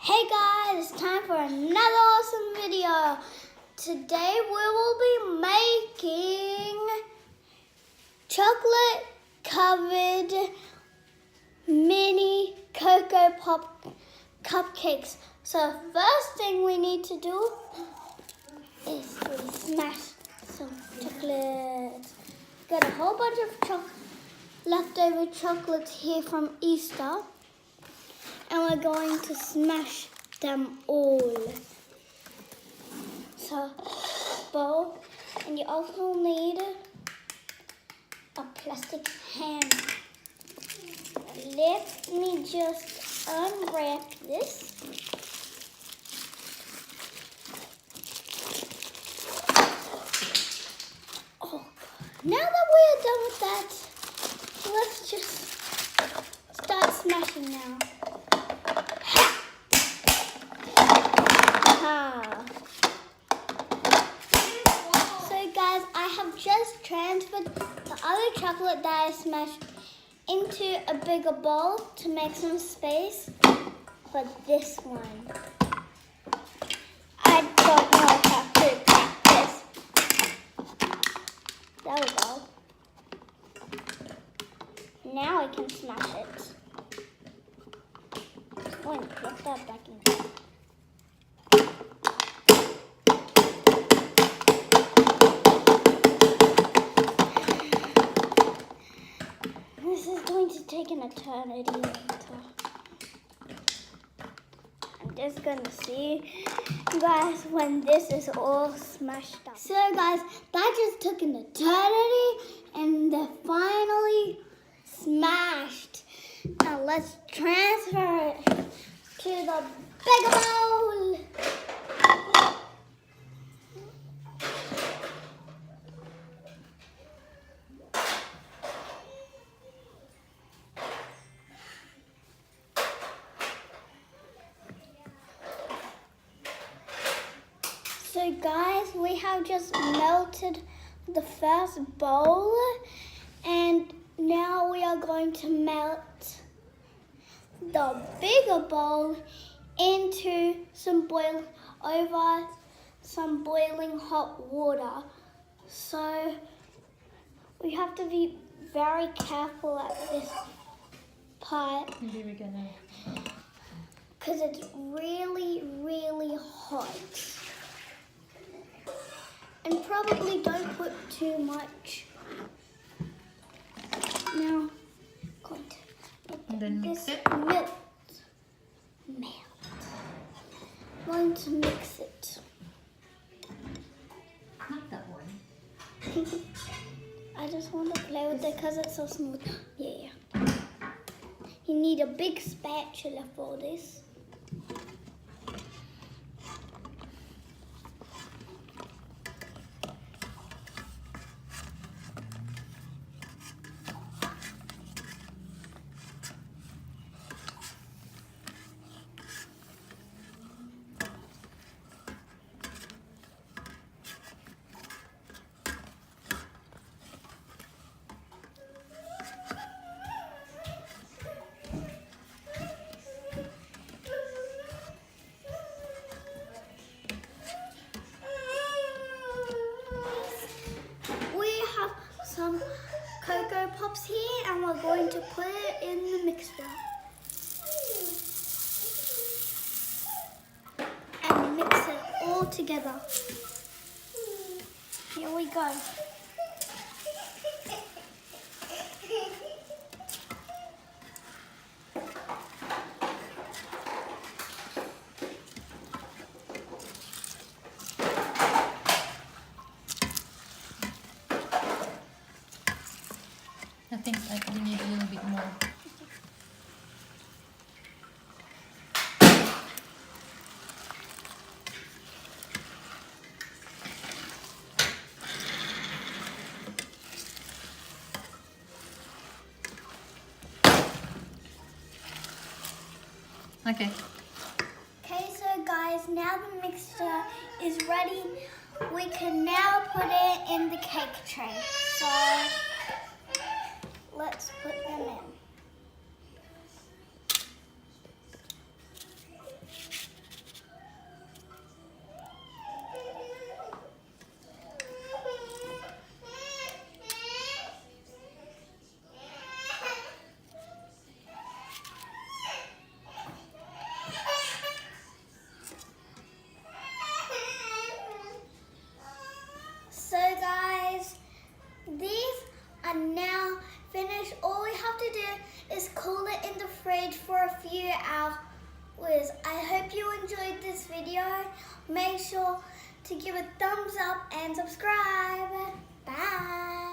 Hey guys, it's time for another awesome video. Today we will be making chocolate covered mini Cocoa Pop cupcakes. So first thing we need to do is we smash some chocolate. Got a whole bunch of leftover chocolates here from Easter. And we're going to smash them all. So, bowl, and you also need a plastic hand. Let me just unwrap this. Oh, now that we're done with that, let's just start smashing now. So guys, I have just transferred the other chocolate that I smashed into a bigger bowl to make some space for this one. I don't know how to crack this. There we go. Now I can smash it. Oh, and plug that back in. This is going to take an eternity later. I'm just going to see guys when this is all smashed up. So guys, that just took an eternity and they're finally smashed. Now let's transfer it to the bigger bowl. So guys, we have just melted the first bowl and now we are going to melt the bigger bowl into some boiling hot water. So we have to be very careful at this part because it's really, really hot. And probably don't put too much. Now, going to and then mix it. Melt. Going to mix it. Not that one. I just want to play with it because it's so smooth. Yeah. You need a big spatula for this. Some Cocoa Pops here and we're going to put it in the mixture. And mix it all together. Here we go. I think we need a little bit more. Okay. Okay, so guys, now the mixture is ready. We can now put it in the cake tray. So let's put them in. and now finished. All we have to do is cool it in the fridge for a few hours. I hope you enjoyed this video. Make sure to give a thumbs up and subscribe. Bye.